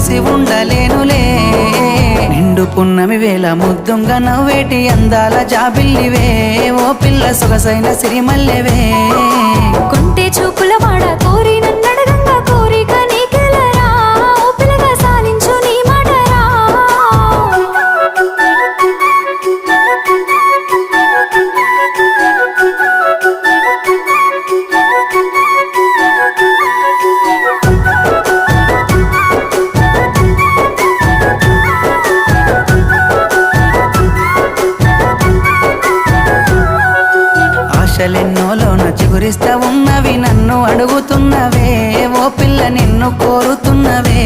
చూసి ఉండలేనులే నిండు పున్నమి వేళ ముద్దుంగా నవ్వేటి అందాల జాబిల్లివే ఓ పిల్ల సొగసైన సిరిమల్లెవే కొంటే చూపుల వాడ కోరి నన్నడగంగా కోరిక నీకెలరా ఓ పిల్లగా సాలించు నీ మాటరా ఆశలెన్నోలోన చిగురిస్తా ఉన్నవి నన్ను అడుగుతున్నవే ఓ పిల్ల నిన్ను కోరుతున్నవే